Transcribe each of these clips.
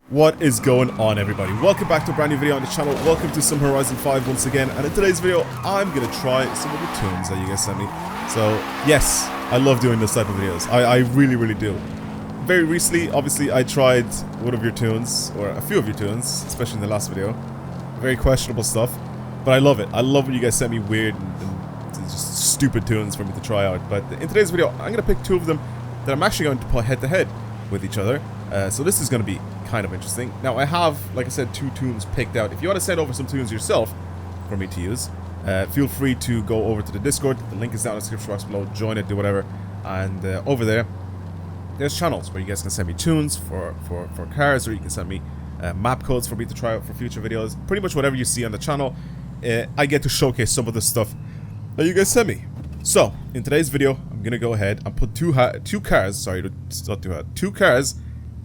What is going on, everybody? Welcome back to a brand new video on the channel. Welcome to some Horizon 5 once again, and in today's video I'm gonna try some of the tunes that you guys sent me. So yes, I love doing this type of videos. I really do. Very recently, obviously, I tried one of your tunes, or a few of your tunes, especially in the last video. Very questionable stuff, but I love it. I love when you guys send me weird and just stupid tunes for me to try out. But in today's video, I'm gonna pick two of them that I'm actually going to put head to head with each other. So this is gonna be kind of interesting. Now I have, like I said, two tunes picked out. If you want to send over some tunes yourself for me to use, feel free to go over to the Discord. The link is down in the description box below. Join it, do whatever. And over there's channels where you guys can send me tunes for cars, or you can send me map codes for me to try out for future videos. Pretty much whatever you see on the channel, I get to showcase some of the stuff that you guys send me. So in today's video, I'm gonna go ahead and put two cars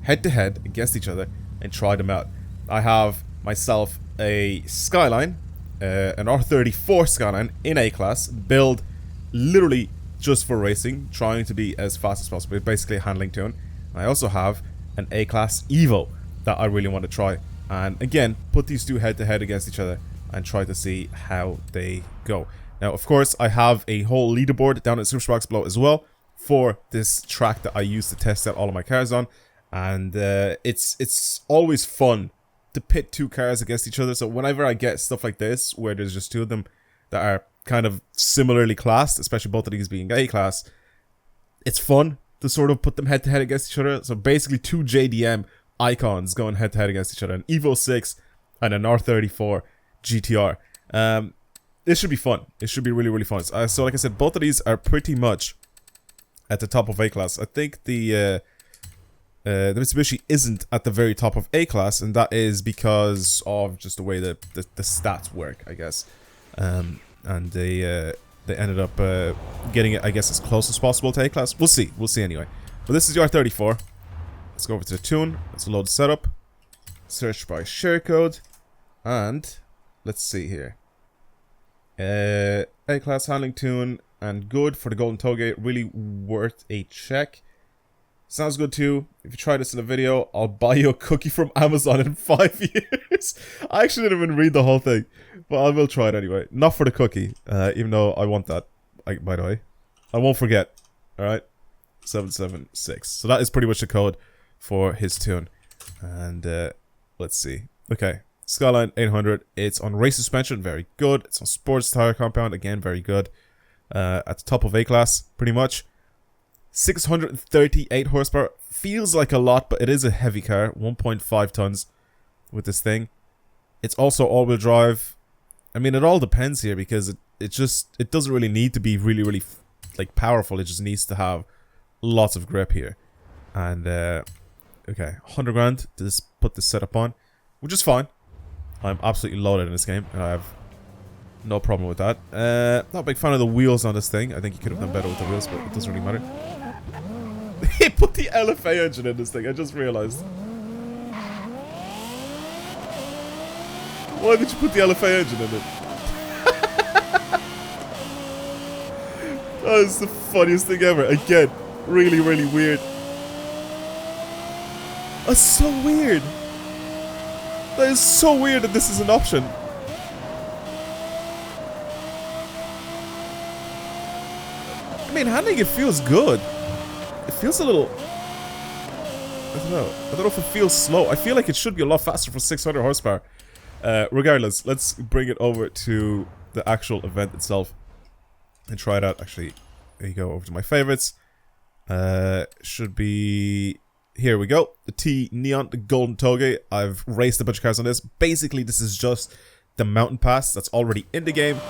head to head against each other and try them out. I have myself a Skyline, an R34 Skyline in A-Class, build literally just for racing, trying to be as fast as possible. It's basically a handling tune. I also have an A-Class Evo that I really want to try. And again, put these two head to head against each other and try to see how they go. Now, of course, I have a whole leaderboard down in the description box below as well for this track that I use to test out all of my cars on. And it's always fun to pit two cars against each other. So whenever I get stuff like this, where there's just two of them that are kind of similarly classed, especially both of these being A-Class, it's fun to sort of put them head to head against each other. So basically two JDM icons going head to head against each other, an Evo 6 and an R34 GTR. This should be fun. It should be really fun. So like I said, both of these are pretty much at the top of A-Class. I think the Mitsubishi isn't at the very top of A-Class, and that is because of just the way the stats work, I guess. And they ended up getting it, I guess, as close as possible to A-Class. We'll see anyway. But this is your R34. Let's go over to the tune. Let's load the setup. Search by share code. And let's see here. A-Class handling tune and good for the Golden Touge. Really worth a check. Sounds good too. If you try this in a video, I'll buy you a cookie from Amazon in 5 years. I actually didn't even read the whole thing, but I will try it anyway. Not for the cookie, even though I want that. By the way, I won't forget. All right, 776. So that is pretty much the code for his tune. And let's see. Okay, Skyline 800. It's on race suspension, very good. It's on sports tire compound, again, very good. At the top of A-Class, pretty much. 638 horsepower. Feels like a lot, but it is a heavy car. 1.5 tons with this thing. It's also all-wheel drive. I mean, it all depends here, because it doesn't really need to be really like powerful. It just needs to have lots of grip here. And okay, 100 grand to just put this setup on, which is fine. I'm absolutely loaded in this game, and I have no problem with that. Not a big fan of the wheels on this thing. I think you could have done better with the wheels, but it doesn't really matter. He put the LFA engine in this thing, I just realized. Why did you put the LFA engine in it? That is the funniest thing ever. Again, really weird. That's so weird. That is so weird that this is an option. I mean, handling it feels good. It feels a little... I don't know if it feels slow. I feel like it should be a lot faster for 600 horsepower. Regardless, let's bring it over to the actual event itself and try it out. Actually, there you go, over to my favorites. Should be... Here we go. The T Neon, the Golden Touge. I've raced a bunch of cars on this. Basically, this is just the mountain pass that's already in the game.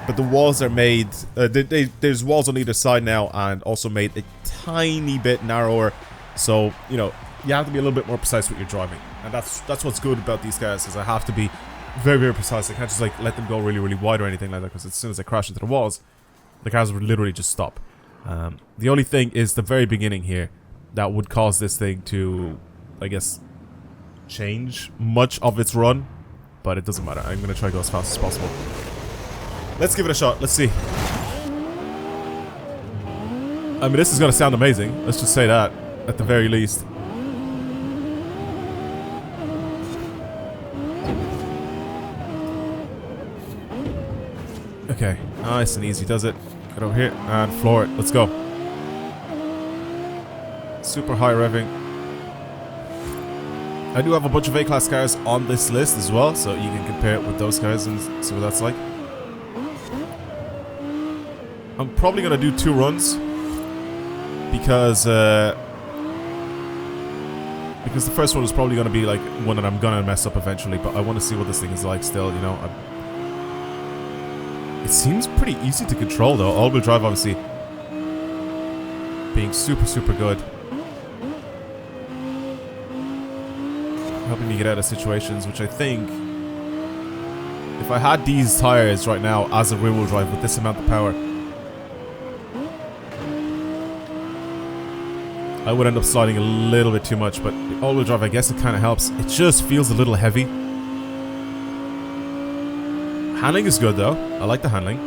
But the walls are made, there's walls on either side now, and also made a tiny bit narrower. So, you know, you have to be a little bit more precise with your driving. And that's what's good about these cars, is I have to be very precise. I can't just like let them go really wide or anything like that, because as soon as I crash into the walls, the cars would literally just stop. The only thing is the very beginning here that would cause this thing to, I guess, change much of its run. But it doesn't matter. I'm going to try to go as fast as possible. Let's give it a shot. Let's see. I mean, this is going to sound amazing. Let's just say that, at the very least. Okay, nice and easy does it. Get over here and floor it. Let's go. Super high revving. I do have a bunch of A-class cars on this list as well, so you can compare it with those cars and see what that's like. I'm probably going to do 2 runs because the first one is probably going to be like one that I'm going to mess up eventually, but I want to see what this thing is like still, you know. It seems pretty easy to control though. All-wheel drive obviously being super, super good. Helping me get out of situations, which I think if I had these tires right now as a rear-wheel drive with this amount of power, I would end up sliding a little bit too much, but the all-wheel drive, I guess it kind of helps. It just feels a little heavy. Handling is good though. I like the handling.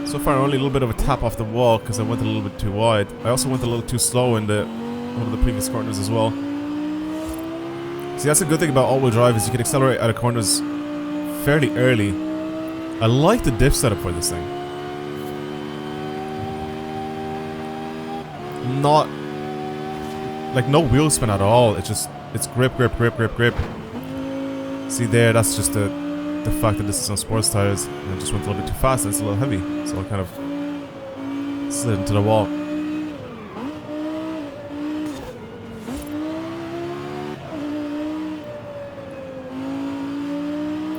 So far only a little bit of a tap off the wall because I went a little bit too wide. I also went a little too slow in one of the previous corners as well. See, that's a good thing about all-wheel drive is you can accelerate out of corners fairly early. I like the diff setup for this thing. Not like no wheel spin at all. It's grip, grip, grip, grip, grip. See there, that's just the fact that this is on sports tires, and I just went a little bit too fast and it's a little heavy, so I kind of slid into the wall.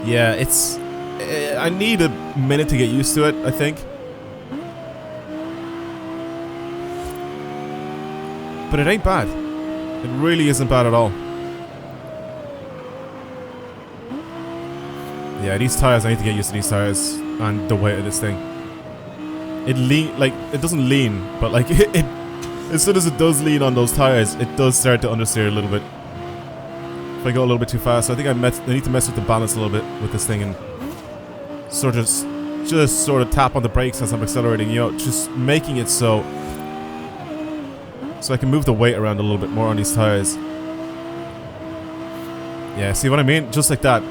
Yeah, I need a minute to get used to it, I think. But it ain't bad. It really isn't bad at all. Yeah, these tires, I need to get used to these tires and the weight of this thing. It doesn't lean, but like as soon as it does lean on those tires, it does start to understeer a little bit. If I go a little bit too fast, I think I need to mess with the balance a little bit with this thing and just sort of tap on the brakes as I'm accelerating, you know, just making it so I can move the weight around a little bit more on these tires. Yeah, see what I mean? Just like that.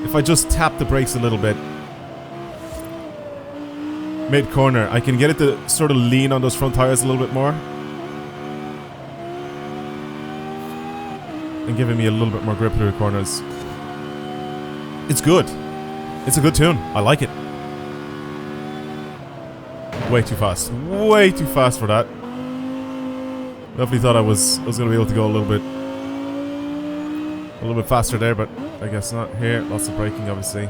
If I just tap the brakes a little bit mid-corner, I can get it to sort of lean on those front tires a little bit more. And giving me a little bit more grip through the corners. It's good. It's a good tune. I like it. Way too fast. Way too fast for that. Definitely thought I was going to be able to go a little bit faster there, but I guess not. Here, lots of braking, obviously.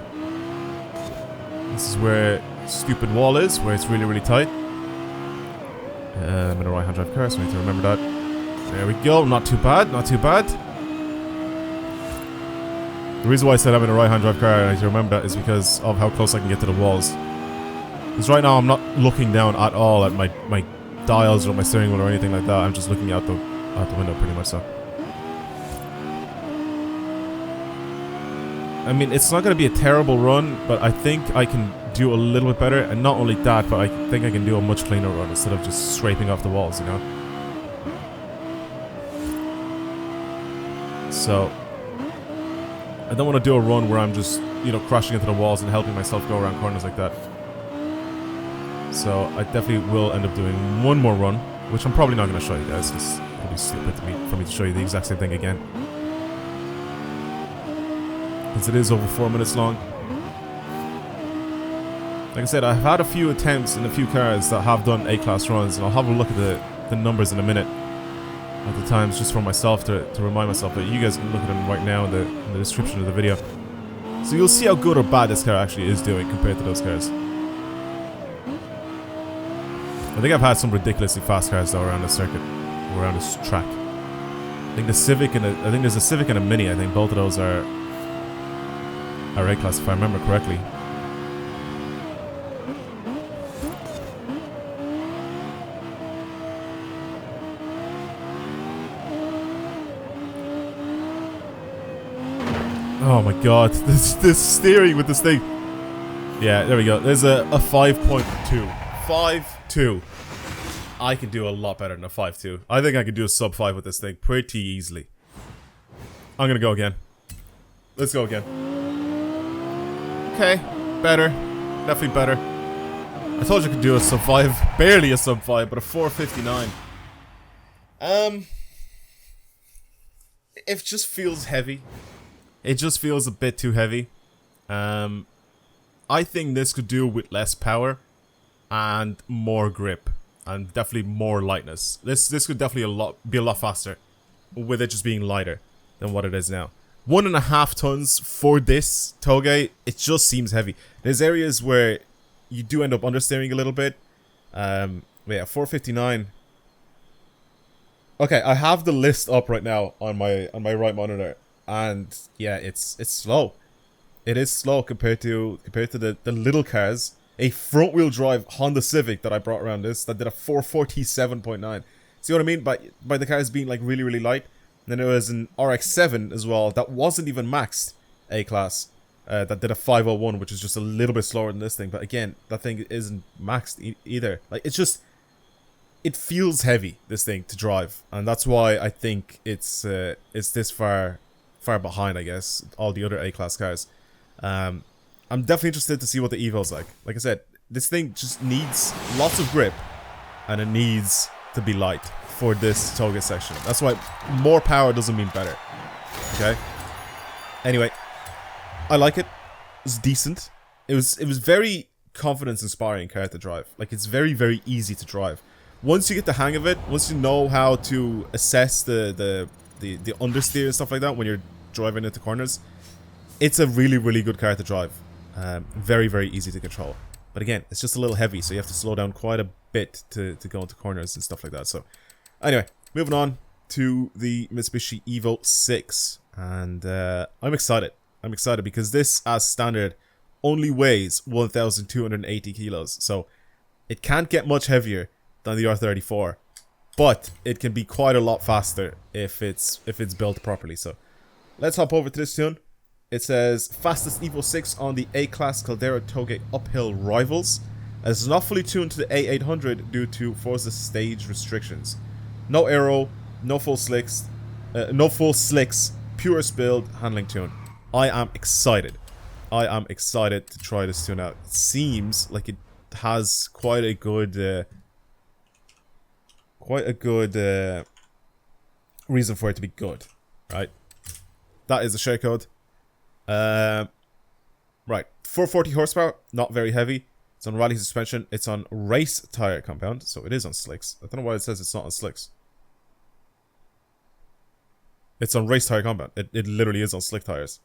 This is where stupid wall is, where it's really, really tight. I'm in a right-hand drive car, so I need to remember that. There we go. Not too bad. Not too bad. The reason why I said I'm in a right-hand drive car and I need to remember that is because of how close I can get to the walls. Because right now I'm not looking down at all at my dials or my steering wheel or anything like that. I'm just looking out the window pretty much so. I mean, it's not going to be a terrible run, but I think I can do a little bit better. And not only that, but I think I can do a much cleaner run instead of just scraping off the walls, you know? So, I don't want to do a run where I'm just, you know, crashing into the walls and helping myself go around corners like that. So, I definitely will end up doing one more run, which I'm probably not going to show you guys, because it'll be stupid for me to show you the exact same thing again. Because it is over 4 minutes long. Like I said, I've had a few attempts in a few cars that have done A-class runs, and I'll have a look at the numbers in a minute at the times, just for myself to remind myself. But you guys can look at them right now in the description of the video, so you'll see how good or bad this car actually is doing compared to those cars. I think I've had some ridiculously fast cars though around the circuit, around this track. I think the Civic and I think there's a Civic and a Mini. I think both of those are A-class if I remember correctly. Oh my god, this steering with this thing. Yeah, there we go. There's a 5.2. 5.2. I can do a lot better than a 5.2. I think I can do a sub 5 with this thing pretty easily. I'm gonna go again. Let's go again. Okay, better. Definitely better. I told you I could do a sub 5. Barely a sub 5, but a 459. It just feels heavy. It just feels a bit too heavy. I think this could do with less power and more grip and definitely more lightness. This could definitely be a lot faster with it just being lighter than what it is now. 1.5 tons for this Touge, it just seems heavy. There's areas where you do end up understeering a little bit. Yeah, 459. Okay, I have the list up right now on my right monitor, and yeah, it's slow. It is slow compared to the little cars. A front wheel drive Honda Civic that I brought around this that did a 447.9. See what I mean by the cars being like really light. And then there was an RX-7 as well that wasn't even maxed A-class. That did a 501, which is just a little bit slower than this thing. But again, that thing isn't maxed either. Like, it's just, it feels heavy, this thing, to drive. And that's why I think it's this far behind, I guess, all the other A-class cars. I'm definitely interested to see what the Evo's like. Like I said, this thing just needs lots of grip, and it needs to be light for this Touge section. That's why more power doesn't mean better. Okay? Anyway, I like it. It's decent. It was very confidence-inspiring car to drive. Like, it's very easy to drive. Once you get the hang of it, once you know how to assess the understeer and stuff like that when you're driving into corners, it's a really good car to drive. Very easy to control. But again, it's just a little heavy, so you have to slow down quite a bit to go into corners and stuff like that. So, anyway, moving on to the Mitsubishi Evo 6. And I'm excited. I'm excited because this, as standard, only weighs 1,280 kilos. So, it can't get much heavier than the R34. But it can be quite a lot faster if it's built properly. So, let's hop over to this tune. It says, fastest Evo 6 on the A-Class Caldera Touge uphill rivals. As it's not fully tuned to the A800 due to Forza stage restrictions. No aero, no full slicks, pure spilled handling tune. I am excited. I am excited to try this tune out. It seems like it has quite a good reason for it to be good, right? That is the share code. Right, 440 horsepower, not very heavy. It's on rally suspension. It's on race tire compound, so it is on slicks. I don't know why it says it's not on slicks. It's on race tire compound. It literally is on slick tires.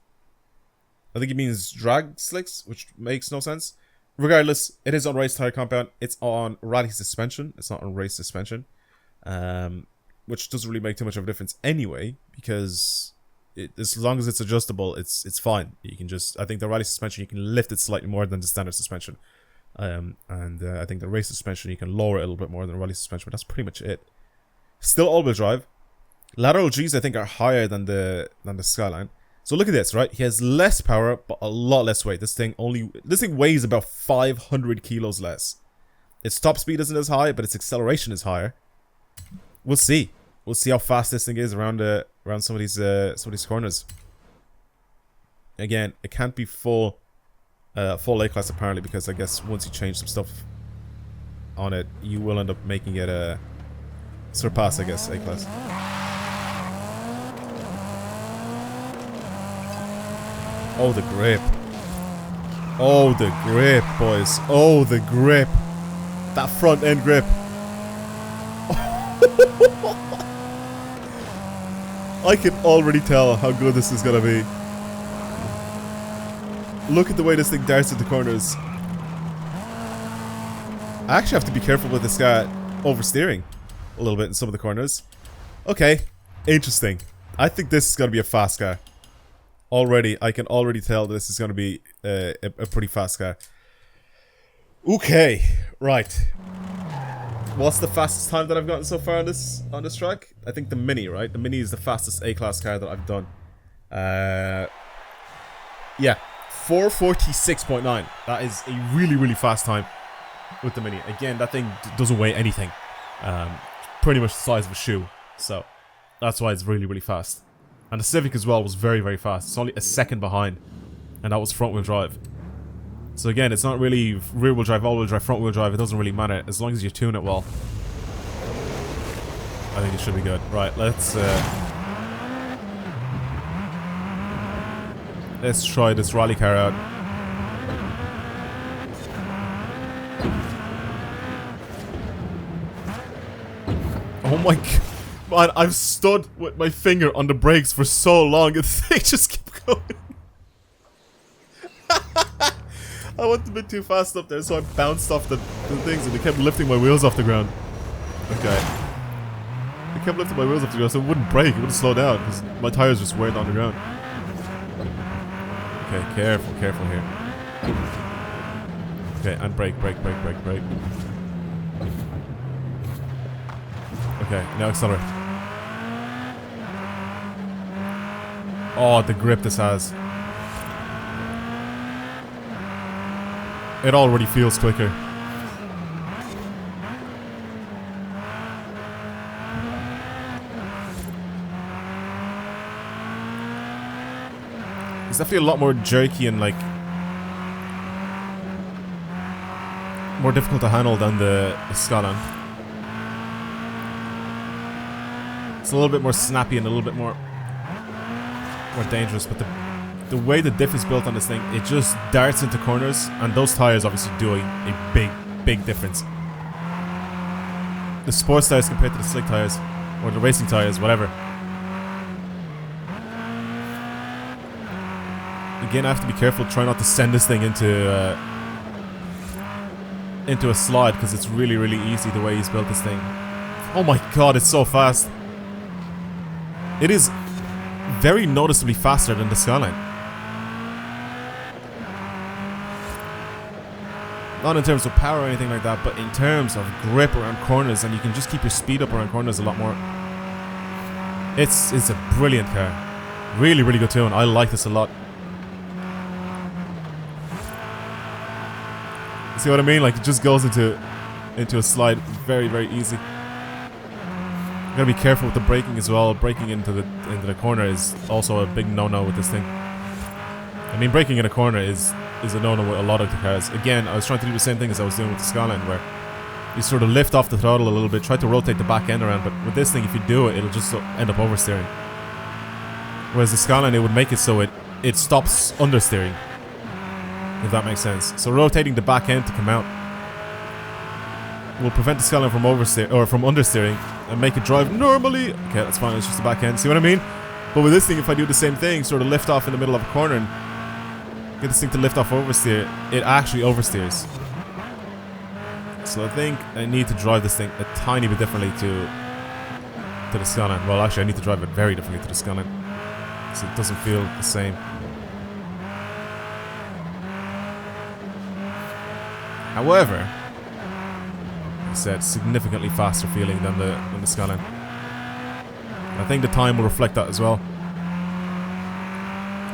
I think it means drag slicks, which makes no sense. Regardless, it is on race tire compound. It's on rally suspension. It's not on race suspension, which doesn't really make too much of a difference anyway, because as long as it's adjustable, it's fine. You can just, I think the rally suspension, you can lift it slightly more than the standard suspension. I think the race suspension, you can lower it a little bit more than the rally suspension, but that's pretty much it. Still all-wheel drive. Lateral G's, I think, are higher than the Skyline. So look at this, right? He has less power, but a lot less weight. This thing weighs about 500 kilos less. Its top speed isn't as high, but its acceleration is higher. We'll see. We'll see how fast this thing is around some of these corners. Again, it can't be full A-Class apparently, because I guess once you change some stuff on it, you will end up making it surpass, I guess, A-Class. Oh, the grip. Oh, the grip, boys. Oh, the grip. That front end grip. I can already tell how good this is gonna be. Look at the way this thing darts into corners. I actually have to be careful with this guy oversteering a little bit in some of the corners. Okay, interesting. I think this is gonna be a fast car. Already, I can already tell this is gonna be a pretty fast car. Okay, right. What's the fastest time that I've gotten so far on this track? I think the Mini, right? The Mini is the fastest A-Class car that I've done. Yeah, 446.9. That is a really fast time with the Mini. Again, that thing doesn't weigh anything. Pretty much the size of a shoe. So, that's why it's really fast. And the Civic as well was very, very fast. It's only a second behind. And that was front-wheel drive. So again, it's not really rear-wheel drive, all-wheel drive, front-wheel drive. It doesn't really matter as long as you tune it well. I think it should be good. Right, let's try this rally car out. Oh my god. Man, I've stood with my finger on the brakes for so long and the thing just kept going. I went a bit too fast up there, so I bounced off the things and they kept lifting my wheels off the ground. Okay. They kept lifting my wheels off the ground so it wouldn't brake, it wouldn't slow down because my tires just weren't on the ground. Okay, careful, careful here. Okay, and brake, brake, brake, brake, brake. Okay, now accelerate. Oh, the grip this has. It already feels quicker. It's definitely a lot more jerky and like more difficult to handle than the Skyline. It's a little bit more snappy and a little bit more dangerous, but the way the diff is built on this thing, it just darts into corners, and those tires obviously doing a big difference. The sports tires compared to the slick tires, or the racing tires, whatever. Again, I have to be careful, try not to send this thing into a slide, because it's really, really easy the way he's built this thing. Oh my god, it's so fast. It is very noticeably faster than the Skyline. Not in terms of power or anything like that, but in terms of grip around corners, and you can just keep your speed up around corners a lot more. It's a brilliant car. Really, really good tune. I like this a lot. See what I mean? Like, it just goes into a slide very, very easy. You gotta be careful with the braking as well. Braking into the corner is also a big no-no with this thing. I mean, braking in a corner is a no-no with a lot of the cars. Again, I was trying to do the same thing as I was doing with the Skyline, where you sort of lift off the throttle a little bit, try to rotate the back end around, but with this thing, if you do it, it'll just end up oversteering. Whereas the Skyline, it would make it so it stops understeering, if that makes sense. So rotating the back end to come out will prevent the Skyline from understeering and make it drive normally. Okay, that's fine, it's just the back end. See what I mean? But with this thing, if I do the same thing, sort of lift off in the middle of a corner and get this thing to lift off oversteer, it actually oversteers. So I think I need to drive this thing a tiny bit differently to the Skyline. Well, actually, I need to drive it very differently to the Skyline, so it doesn't feel the same. However, I said significantly faster feeling than the Skyline. I think the time will reflect that as well.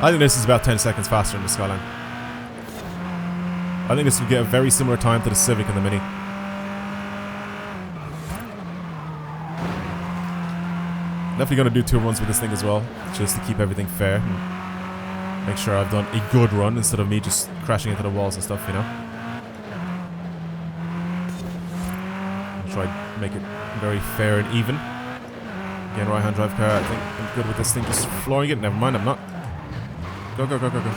I think this is about 10 seconds faster than the Skyline. I think this will get a very similar time to the Civic and the Mini. Definitely going to do 2 runs with this thing as well, just to keep everything fair and make sure I've done a good run instead of me just crashing into the walls and stuff, you know. I'll try to make it very fair and even. Again, right-hand drive car, I think I'm good with this thing, just flooring it. Never mind, I'm not. Go, go, go, go, go.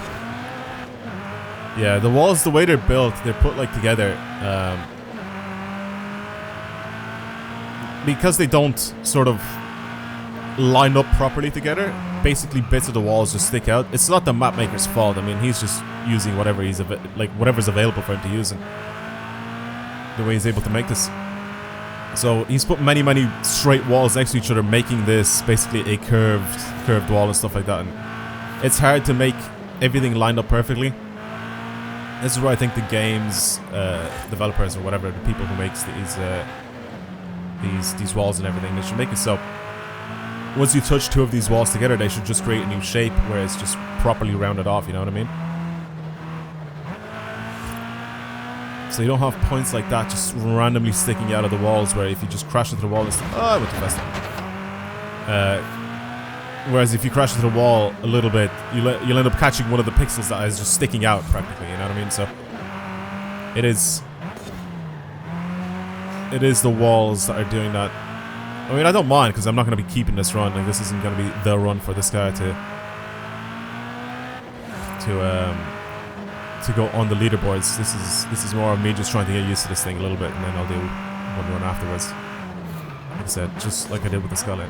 Yeah, the walls, the way they're built, they're put like together. Because they don't sort of line up properly together, basically bits of the walls just stick out. It's not the map maker's fault. I mean, he's just using whatever whatever's available for him to use, and the way he's able to make this. So he's put many straight walls next to each other, making this basically a curved wall and stuff like that. And it's hard to make everything lined up perfectly. This is where I think the game's developers or whatever, the people who makes these walls and everything, they should make it so once you touch 2 of these walls together, they should just create a new shape where it's just properly rounded off, you know what I mean? So you don't have points like that just randomly sticking out of the walls, where if you just crash into the wall and stuff. Oh, I went too fast. Whereas if you crash into the wall a little bit, you'll end up catching one of the pixels that is just sticking out practically, you know what I mean? So it is the walls that are doing that. I mean, I don't mind because I'm not going to be keeping this run. Like, this isn't going to be the run for this guy to go on the leaderboards. This is more of me just trying to get used to this thing a little bit, and then I'll do one run afterwards. Like I said, just like I did with the Skyline.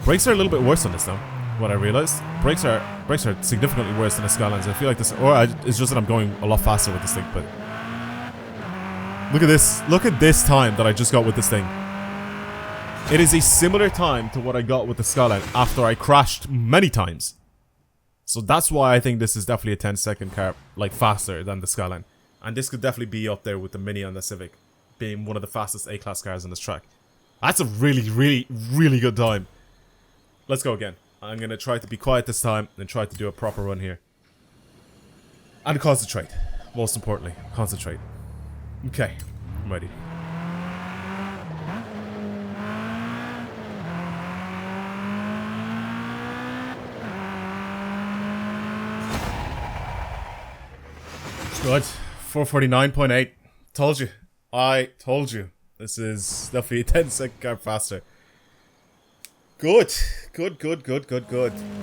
Brakes are a little bit worse on this though. What I realized, brakes are significantly worse than the Skylines. I feel like this, it's just that I'm going a lot faster with this thing. But look at this! Look at this time that I just got with this thing. It is a similar time to what I got with the Skyline after I crashed many times. So that's why I think this is definitely a 10-second car, like faster than the Skyline. And this could definitely be up there with the Mini on the Civic, being one of the fastest A-Class cars on this track. That's a really, really, really good time. Let's go again. I'm going to try to be quiet this time and try to do a proper run here. And concentrate. Most importantly, concentrate. Okay, I'm ready. Good. 449.8. Told you. I told you. This is definitely a 10-second car faster. Good. Good.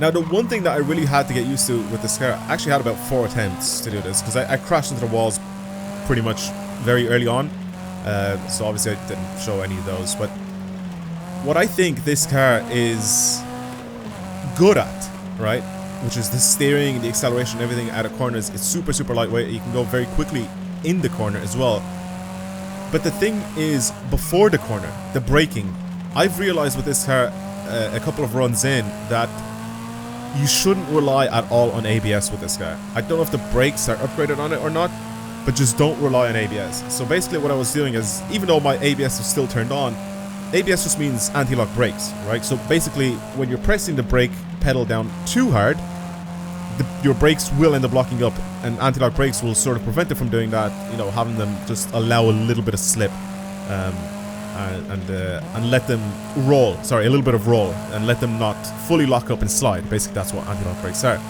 Now, the one thing that I really had to get used to with this car, I actually had about 4 attempts to do this, because I crashed into the walls pretty much very early on. So obviously I didn't show any of those, but what I think this car is good at, right, which is the steering, the acceleration, everything out of corners, it's super lightweight. You can go very quickly in the corner as well. But the thing is, before the corner, the braking, I've realized with this car a couple of runs in that you shouldn't rely at all on ABS with this car. I don't know if the brakes are upgraded on it or not, but just don't rely on ABS. So basically what I was doing is, even though my ABS is still turned on, ABS just means anti-lock brakes, right? So basically when you're pressing the brake pedal down too hard, your brakes will end up locking up, and anti-lock brakes will sort of prevent it from doing that, you know, having them just allow a little bit of slip and let them roll, sorry, a little bit of roll, and let them not fully lock up and slide. Basically that's what anti-lock brakes are.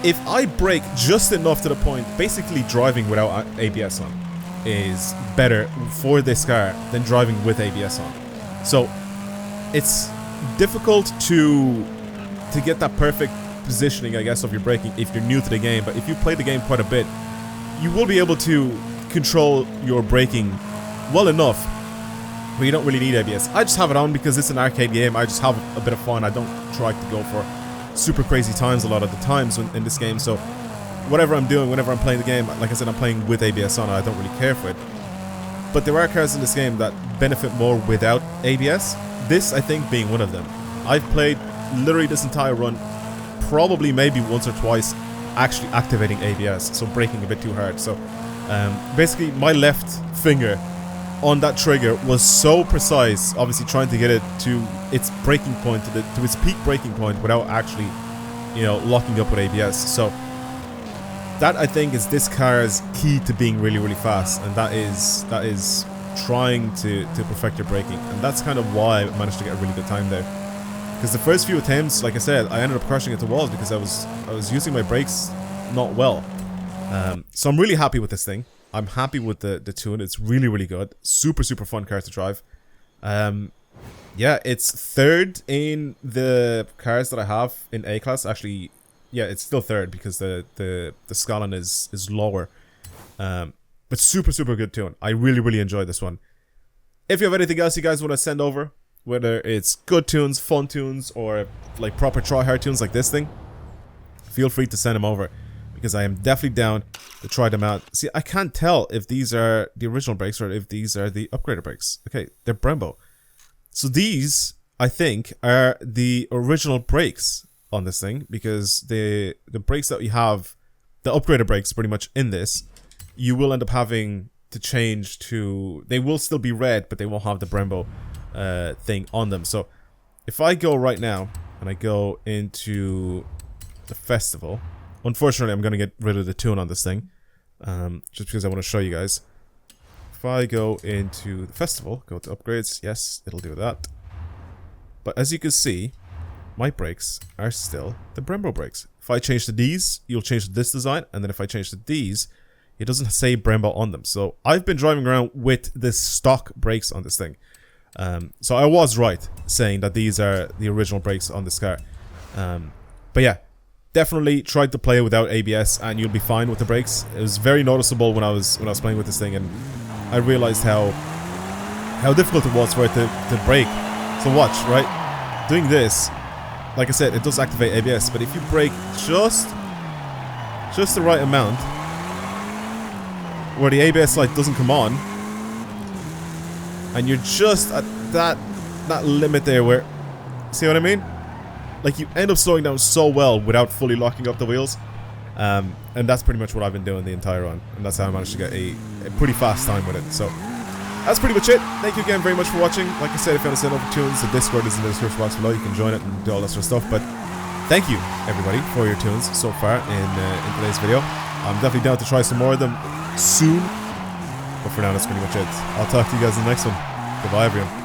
If I brake just enough to the point, basically driving without ABS on is better for this car than driving with ABS on. So it's difficult to get that perfect positioning, I guess, of your braking if you're new to the game, but if you play the game quite a bit, you will be able to control your braking well enough where you don't really need ABS. I just have it on because it's an arcade game. I just have a bit of fun. I don't try to go for super crazy times a lot of the times in this game, so whatever I'm doing, whenever I'm playing the game, like I said, I'm playing with ABS on. I don't really care for it. But there are cars in this game that benefit more without ABS. This, I think, being one of them. I've played literally this entire run probably maybe once or twice actually activating ABS, so braking a bit too hard. So basically my left finger on that trigger was so precise, obviously trying to get it to its braking point, to its peak braking point without actually, you know, locking up with ABS. So that, I think, is this car's key to being really fast, and that is trying to perfect your braking, and that's kind of why I managed to get a really good time there. Because the first few attempts, like I said, I ended up crashing into walls because I was using my brakes not well. So I'm really happy with this thing. I'm happy with the tune. It's really good. Super fun car to drive. Yeah, it's third in the cars that I have in A class. Actually, yeah, it's still third because the Skyline is lower. But super good tune. I really enjoyed this one. If you have anything else you guys want to send over, whether it's good tunes, fun tunes, or like proper try-hard tunes like this thing, feel free to send them over, because I am definitely down to try them out. See, I can't tell if these are the original brakes or if these are the upgraded brakes. Okay, they're Brembo. So these, I think, are the original brakes on this thing, because the brakes that we have, the upgraded brakes pretty much in this, you will end up having to change to, they will still be red, but they won't have the Brembo thing on them. So if I go right now and I go into the festival, unfortunately I'm going to get rid of the tune on this thing, just because I want to show you guys. If I go into the festival, go to upgrades, yes, it'll do that. But as you can see, my brakes are still the Brembo brakes. If I change to these, you'll change to this design, and then if I change to these, it doesn't say Brembo on them. So I've been driving around with the stock brakes on this thing. So I was right saying that these are the original brakes on this car. But yeah, definitely tried to play without ABS and you'll be fine with the brakes. It was very noticeable when I was playing with this thing, and I realized how difficult it was for it to brake. So watch, right? Doing this, like I said, it does activate ABS, but if you brake just the right amount, where the ABS light doesn't come on, and you're just at that limit there where, see what I mean? Like, you end up slowing down so well without fully locking up the wheels. And that's pretty much what I've been doing the entire run. And that's how I managed to get a pretty fast time with it. So, that's pretty much it. Thank you again very much for watching. Like I said, if you want to send over tunes, the Discord is in the description box below. You can join it and do all that sort of stuff. But thank you, everybody, for your tunes so far in today's video. I'm definitely down to try some more of them soon. But for now, that's pretty much it. I'll talk to you guys in the next one. Goodbye, everyone.